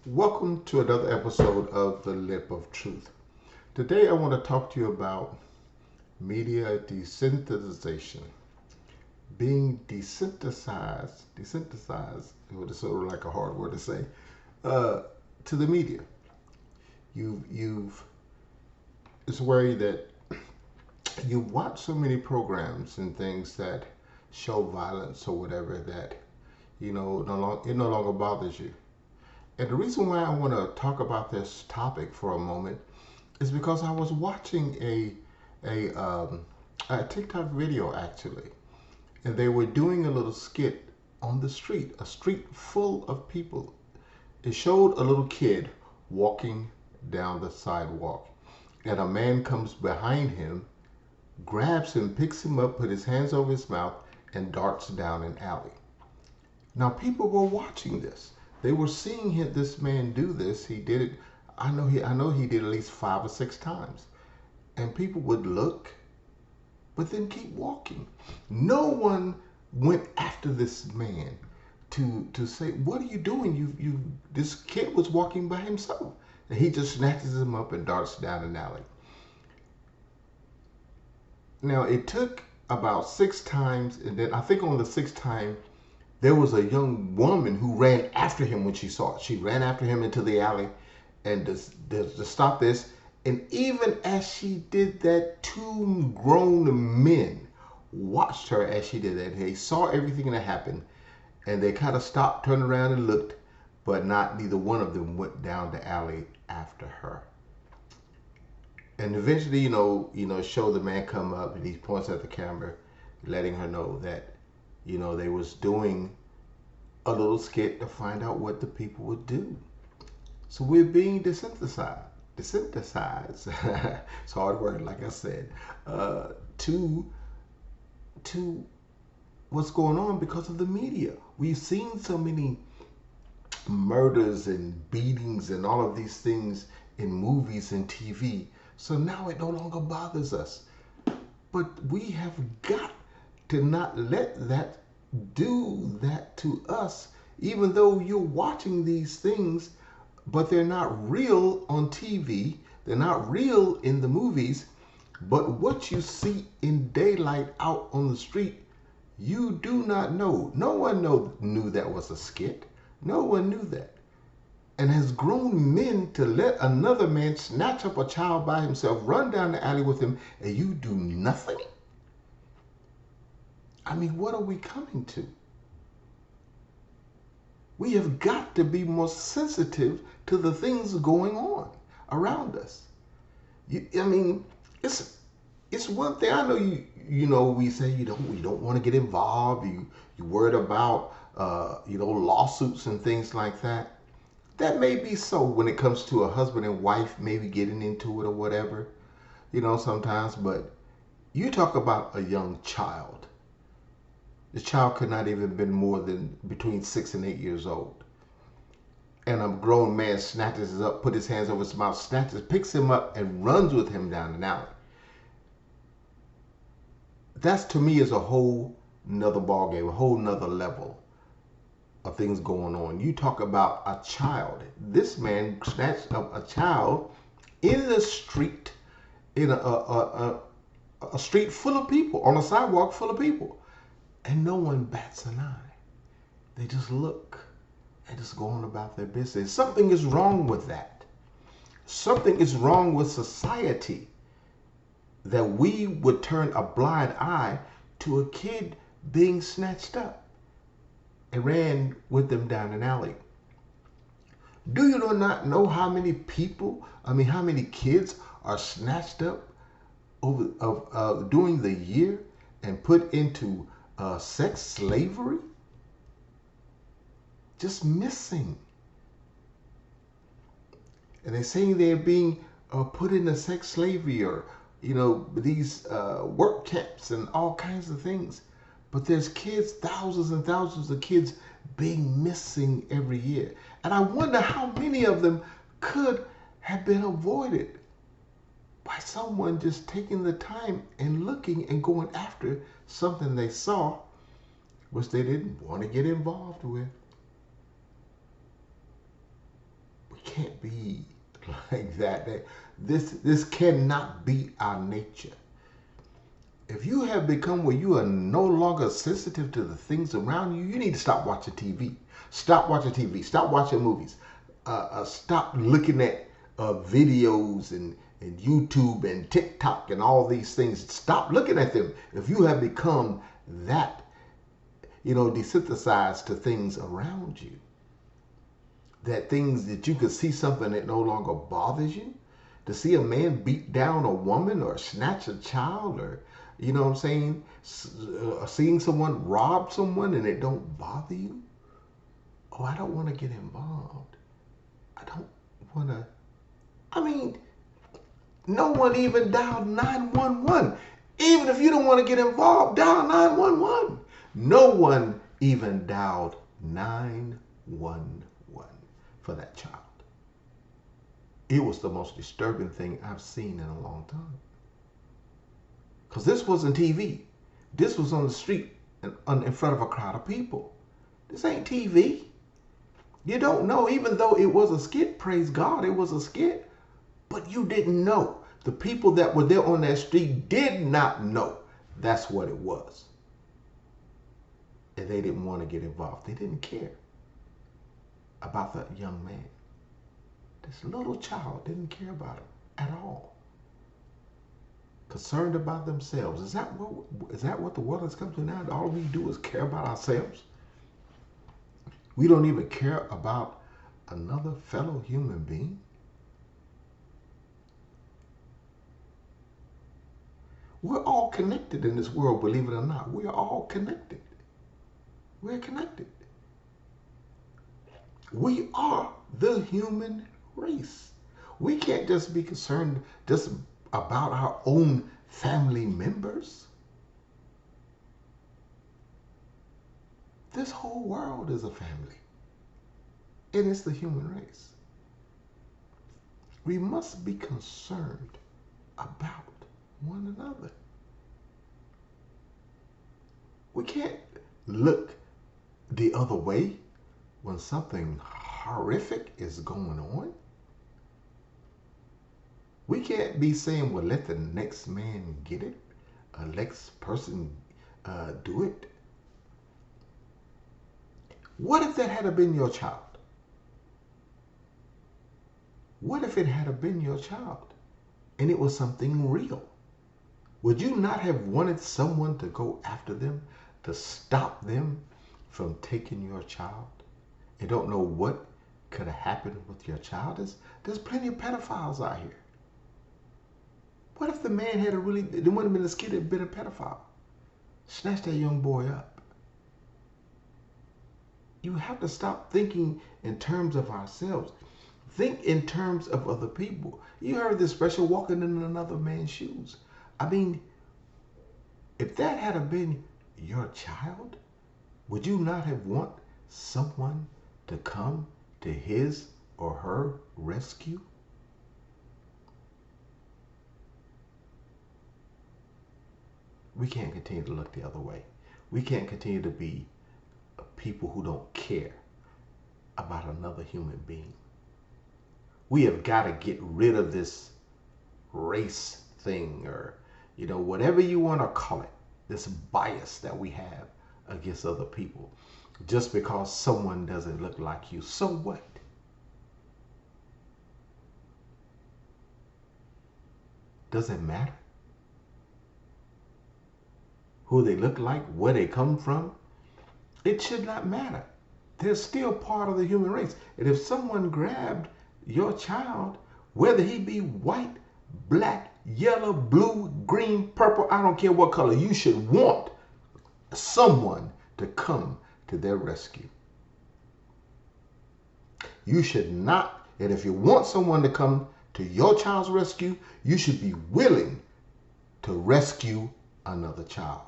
Welcome to another episode of The Lip of Truth. Today I want to talk to you about media desensitization. Being desensitized, it is sort of like a hard word to say, uh, to the media. You've it's worry that you watch so many programs and things that show violence or whatever that it no longer bothers you. And the reason why I want to talk about this topic for a moment is because I was watching a a TikTok video actually, and they were doing a little skit on the street, a street full of people. It showed a little kid walking down the sidewalk, and a man comes behind him, grabs him, picks him up, put his hands over his mouth, and darts down an alley. Now people were watching this. They were seeing this man do this. He did it. I know he did at least 5 or 6 times. And people would look, but then keep walking. No one went after this man to say, "What are you doing? You This kid was walking by himself." And he just snatches him up and darts down an alley. Now it took about 6 times, and then I think on the 6th time there was a young woman who ran after him when she saw it. She ran after him into the alley and to stop this. And even as she did that, two grown men watched her as she did that. They saw everything that happened, and they kind of stopped, turned around, and looked, but neither one of them went down the alley after her. And eventually, show the man come up, and he points at the camera, letting her know that, they was doing a little skit to find out what the people would do. So we're being desensitized. Desensitized. It's a hard word, like I said, to to what's going on because of the media. We've seen so many murders and beatings and all of these things in movies and TV. So now it no longer bothers us. But we have got to not let that do that to us, even though you're watching these things, but they're not real on TV. They're not real in the movies. But what you see in daylight out on the street, you do not know. No one knew that was a skit. No one knew that. And has grown men to let another man snatch up a child by himself, run down the alley with him, and you do nothing? I mean, what are we coming to? We have got to be more sensitive to the things going on around us. I mean, it's one thing. I know we say you don't want to get involved. You worried about lawsuits and things like that. That may be so when it comes to a husband and wife maybe getting into it or whatever, sometimes. But you talk about a young child. The child could not even been more than between 6 and 8 years old. And a grown man snatches up, put his hands over his mouth, picks him up, and runs with him down an alley. That's, to me, is a whole nother ballgame, a whole nother level of things going on. You talk about a child. This man snatched up a child in the street, in a street full of people, on a sidewalk full of people. And no one bats an eye. They just look and just go on about their business. Something is wrong with that. Something is wrong with society that we would turn a blind eye to a kid being snatched up and ran with them down an alley. Do you not know how many how many kids are snatched up during the year and put into sex slavery? Just missing. And they're saying they're being put into sex slavery or, these work camps and all kinds of things. But there's kids, thousands and thousands of kids being missing every year. And I wonder how many of them could have been avoided by someone just taking the time and looking and going after something they saw, which they didn't want to get involved with. can't be like that. This cannot be our nature. If you have become where you are no longer sensitive to the things around you, you need to stop watching TV. Stop watching TV. Stop watching movies. Stop looking at videos and YouTube and TikTok and all these things. Stop looking at them. If you have become that, desensitized to things around you, that things that you could see something that no longer bothers you, to see a man beat down a woman or snatch a child, or seeing someone rob someone and it don't bother you. Oh, I don't want to get involved. I don't want to. No one even dialed 911. Even if you don't want to get involved, dial 911. No one even dialed 911 for that child. It was the most disturbing thing I've seen in a long time. Because this wasn't TV. This was on the street in front of a crowd of people. This ain't TV. You don't know, even though it was a skit, praise God, it was a skit. But you didn't know. The people that were there on that street did not know that's what it was. And they didn't want to get involved. They didn't care about that young man. This little child didn't care about him at all. Concerned about themselves. Is that what the world has come to now? All we do is care about ourselves. We don't even care about another fellow human being. We're all connected in this world, believe it or not. We're all connected. We're connected. We are the human race. We can't just be concerned just about our own family members. This whole world is a family. And it's the human race. We must be concerned about one another. We can't look the other way when something horrific is going on. We can't be saying, well, let the next man get it, next person do it. What if that had been your child? What if it had been your child and it was something real? Would you not have wanted someone to go after them, to stop them from taking your child? You don't know what could have happened with your child. There's plenty of pedophiles out here. What if the man had there wouldn't have been a skid, had been a pedophile? Snatch that young boy up. You have to stop thinking in terms of ourselves. Think in terms of other people. You heard the expression, walking in another man's shoes. If that had been your child, would you not have want someone to come to his or her rescue? We can't continue to look the other way. We can't continue to be people who don't care about another human being. We have got to get rid of this race thing, or whatever you want to call it, this bias that we have against other people. Just because someone doesn't look like you, so what? Does it matter who they look like, where they come from? It should not matter. They're still part of the human race. And if someone grabbed your child, whether he be white, black, yellow, blue, green, purple, I don't care what color, you should want someone to come to their rescue. You should not, and if you want someone to come to your child's rescue, you should be willing to rescue another child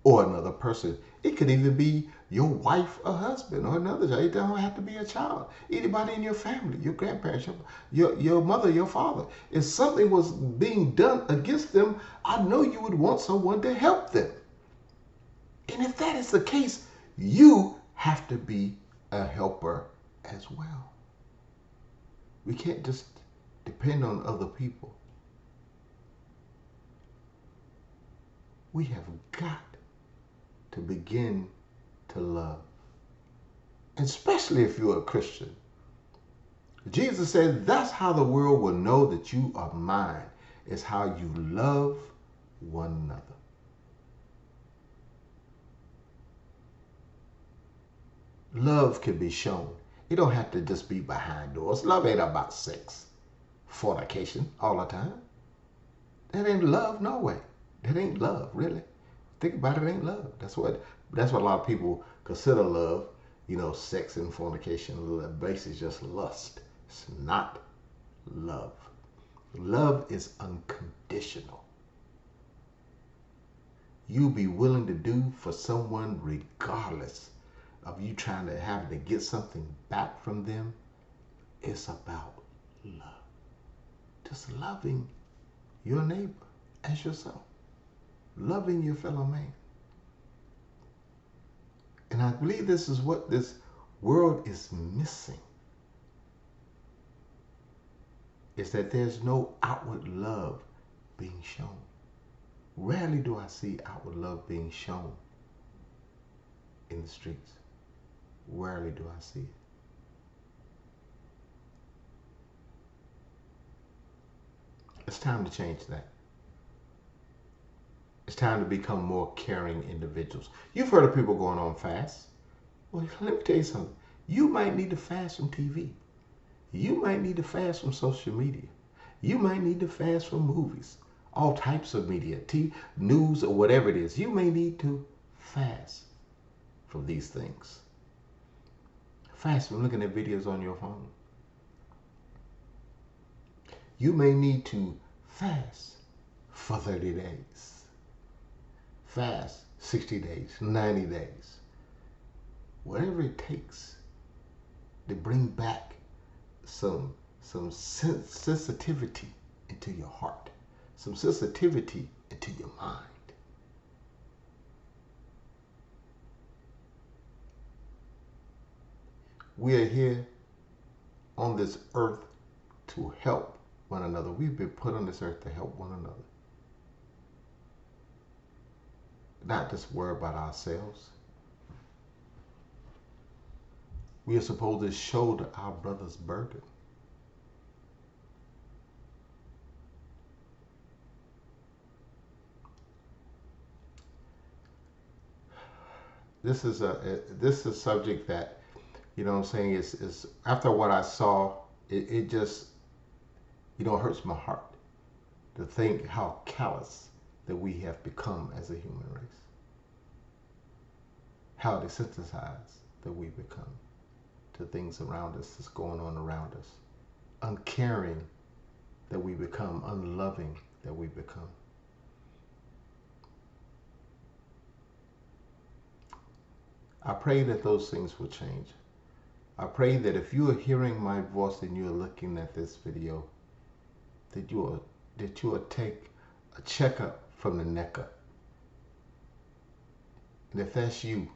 or another person. It could even be your wife or husband or another child. It don't have to be a child. Anybody in your family, your grandparents, your mother, your father. If something was being done against them, I know you would want someone to help them. And if that is the case, you have to be a helper as well. We can't just depend on other people. We have got to begin to love, especially if you're a Christian. Jesus said, that's how the world will know that you are mine, is how you love one another. Love can be shown. It don't have to just be behind doors. Love ain't about sex, fornication all the time. That ain't love, no way. That ain't love, really. Think about it, ain't love. That's what a lot of people consider love. You know, sex and fornication, basically just lust. It's not love. Love is unconditional. You be willing to do for someone regardless of you trying to have to get something back from them. It's about love. Just loving your neighbor as yourself. Loving your fellow man. And I believe this is what this world is missing. Is that there's no outward love being shown. Rarely do I see outward love being shown in the streets. Rarely do I see it. It's time to change that. It's time to become more caring individuals. You've heard of people going on fasts. Well, let me tell you something. You might need to fast from TV. You might need to fast from social media. You might need to fast from movies, all types of media, TV, news, or whatever it is. You may need to fast from these things. Fast from looking at videos on your phone. You may need to fast for 30 days. Fast 60 days, 90 days. Whatever it takes to bring back some sensitivity into your heart, some sensitivity into your mind. We are here on this earth to help one another. We've been put on this earth to help one another. Not just worry about ourselves. We are supposed to shoulder our brother's burden. This is a subject that, you know what I'm saying, is after what I saw, it just, you know, hurts my heart to think how callous that we have become as a human race. How desensitized that we become to things around us that's going on around us. Uncaring that we become, unloving that we become. I pray that those things will change. I pray that if you are hearing my voice and you are looking at this video, that you will take a checkup from the neck up. And if that's you,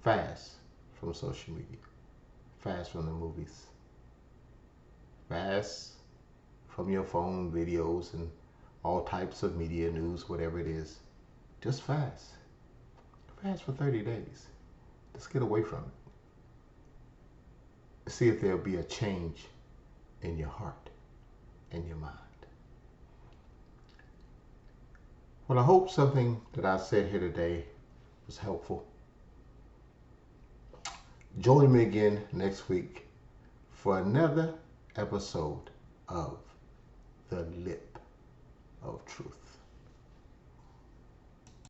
fast from social media. Fast from the movies. Fast from your phone videos and all types of media, news, whatever it is. Just fast. Fast for 30 days. Just get away from it. See if there'll be a change in your heart and your mind. Well, I hope something that I said here today was helpful. Join me again next week for another episode of The Lip of Truth.